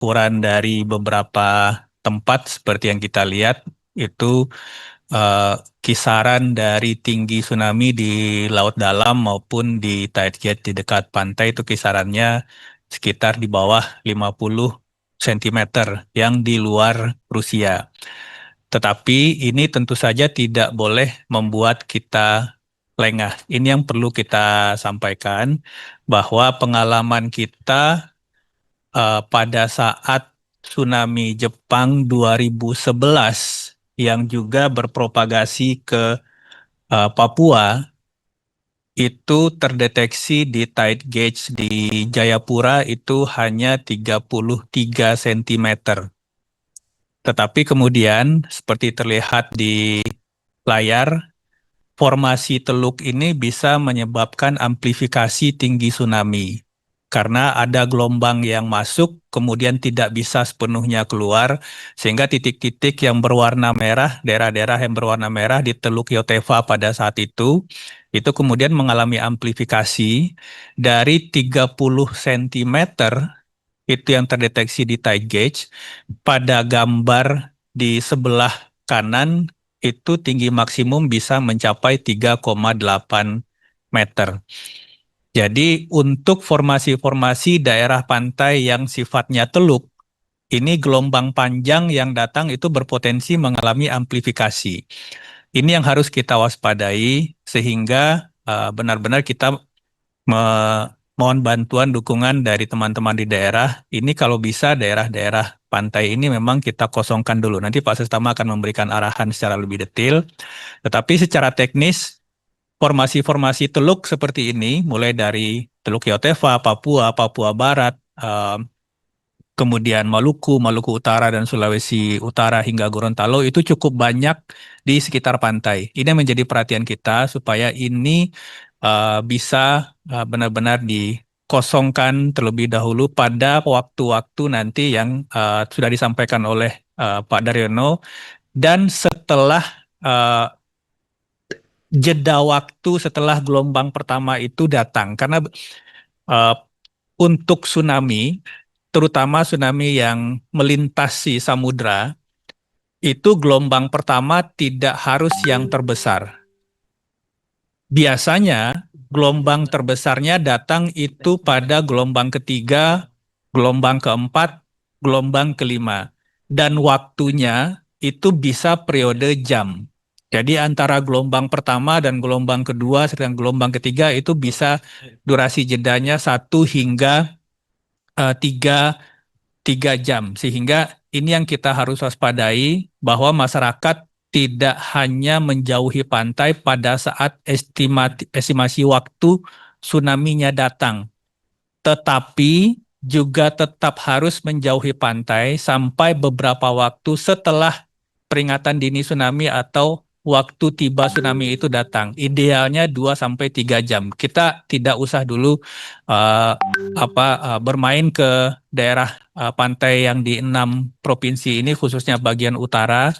laporan dari beberapa tempat seperti yang kita lihat itu eh, kisaran dari tinggi tsunami di laut dalam maupun di tide gauge di dekat pantai itu kisarannya sekitar di bawah 50 sentimeter yang di luar Rusia. Tetapi ini tentu saja tidak boleh membuat kita lengah. Ini yang perlu kita sampaikan bahwa pengalaman kita pada saat tsunami Jepang 2011 yang juga berpropagasi ke Papua itu terdeteksi di tide gauge di Jayapura itu hanya 33 sentimeter. Tetapi kemudian seperti terlihat di layar, formasi teluk ini bisa menyebabkan amplifikasi tinggi tsunami. Karena ada gelombang yang masuk, kemudian tidak bisa sepenuhnya keluar, sehingga titik-titik yang berwarna merah, daerah-daerah yang berwarna merah di Teluk Yotefa pada saat itu kemudian mengalami amplifikasi dari 30 sentimeter itu yang terdeteksi di tide gauge, pada gambar di sebelah kanan itu tinggi maksimum bisa mencapai 3,8 meter. Jadi untuk formasi-formasi daerah pantai yang sifatnya teluk, ini gelombang panjang yang datang itu berpotensi mengalami amplifikasi. Ini yang harus kita waspadai sehingga benar-benar kita mohon bantuan dukungan dari teman-teman di daerah. Ini kalau bisa daerah-daerah pantai ini memang kita kosongkan dulu. Nanti Pak Sestama akan memberikan arahan secara lebih detail. Tetapi secara teknis, formasi-formasi teluk seperti ini, mulai dari Teluk Yotefa, Papua, Papua Barat, kemudian Maluku, Maluku Utara, dan Sulawesi Utara hingga Gorontalo itu cukup banyak di sekitar pantai. Ini yang menjadi perhatian kita supaya ini bisa benar-benar dikosongkan terlebih dahulu pada waktu-waktu nanti yang sudah disampaikan oleh Pak Daryono dan setelah eh, jeda waktu setelah gelombang pertama itu datang. Karena eh, untuk tsunami, terutama tsunami yang melintasi samudra, itu gelombang pertama tidak harus yang terbesar. Biasanya gelombang terbesarnya datang itu pada gelombang ketiga, gelombang keempat, gelombang kelima. Dan waktunya itu bisa periode jam. Jadi antara gelombang pertama dan gelombang kedua, sedang gelombang ketiga itu bisa durasi jedanya 1 hingga 3 jam. Sehingga ini yang kita harus waspadai bahwa masyarakat tidak hanya menjauhi pantai pada saat estimasi waktu tsunami-nya datang, tetapi juga tetap harus menjauhi pantai sampai beberapa waktu setelah peringatan dini tsunami atau waktu tiba tsunami itu datang. Idealnya 2 sampai 3 jam. Kita tidak usah dulu uh, bermain ke daerah pantai yang di 6 provinsi ini khususnya bagian utara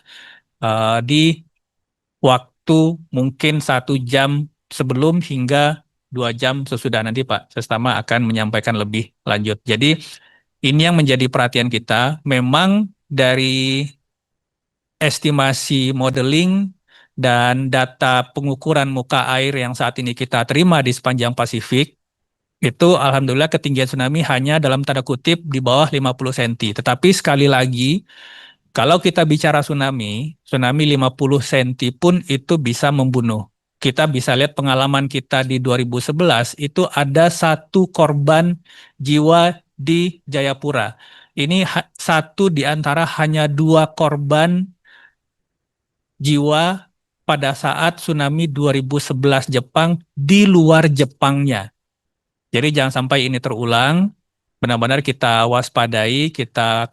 di waktu mungkin 1 jam sebelum hingga 2 jam sesudah. Nanti Pak Sestama akan menyampaikan lebih lanjut. Jadi ini yang menjadi perhatian kita. Memang dari estimasi modeling dan data pengukuran muka air yang saat ini kita terima di sepanjang Pasifik, itu alhamdulillah ketinggian tsunami hanya dalam tanda kutip di bawah 50 cm. Tetapi sekali lagi, kalau kita bicara tsunami, tsunami 50 cm pun itu bisa membunuh. Kita bisa lihat pengalaman kita di 2011, itu ada 1 korban jiwa di Jayapura. Ini satu di antara hanya 2 korban jiwa pada saat tsunami 2011 Jepang di luar Jepangnya. Jadi jangan sampai ini terulang, benar-benar kita waspadai, kita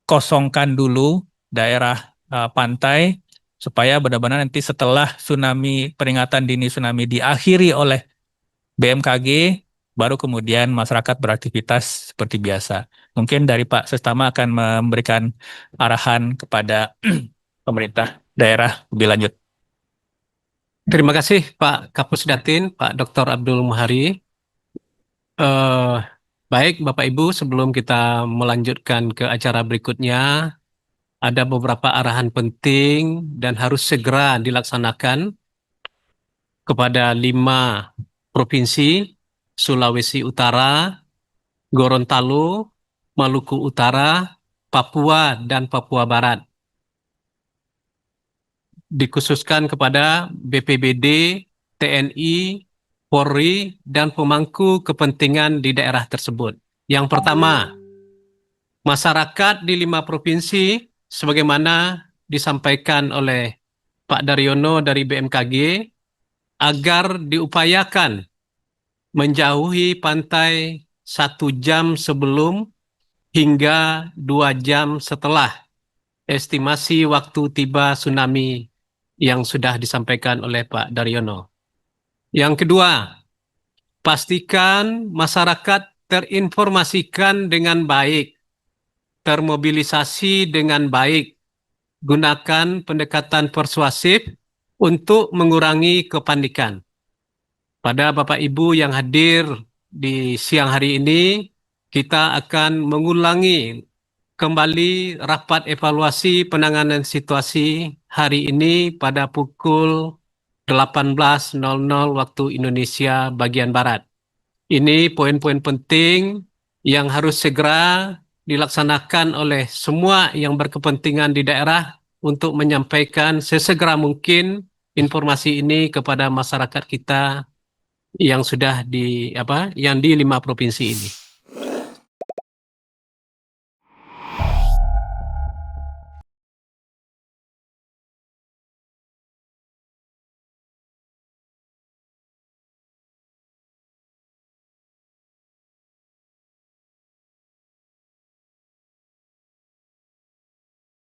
kosongkan dulu daerah pantai, supaya benar-benar nanti setelah tsunami, peringatan dini tsunami diakhiri oleh BMKG, baru kemudian masyarakat beraktivitas seperti biasa. Mungkin dari Pak Sestama akan memberikan arahan kepada pemerintah daerah lebih lanjut. Terima kasih Pak Kapus Datin, Pak Dr. Abdul Muhari. Eh, Baik, Bapak Ibu, sebelum kita melanjutkan ke acara berikutnya, ada beberapa arahan penting dan harus segera dilaksanakan kepada 5 provinsi: Sulawesi Utara, Gorontalo, Maluku Utara, Papua, dan Papua Barat. Dikhususkan kepada BPBD, TNI, Polri, dan pemangku kepentingan di daerah tersebut. Yang pertama, masyarakat di 5 provinsi, sebagaimana disampaikan oleh Pak Daryono dari BMKG, agar diupayakan menjauhi pantai 1 jam sebelum hingga 2 jam setelah estimasi waktu tiba tsunami yang sudah disampaikan oleh Pak Daryono. Yang kedua, pastikan masyarakat terinformasikan dengan baik, termobilisasi dengan baik, gunakan pendekatan persuasif untuk mengurangi kepanikan. Pada Bapak Ibu yang hadir di siang hari ini, kita akan mengulangi kembali rapat evaluasi penanganan situasi hari ini pada pukul 18.00 waktu Indonesia bagian Barat. Ini poin-poin penting yang harus segera dilaksanakan oleh semua yang berkepentingan di daerah untuk menyampaikan sesegera mungkin informasi ini kepada masyarakat kita yang sudah yang di 5 provinsi ini.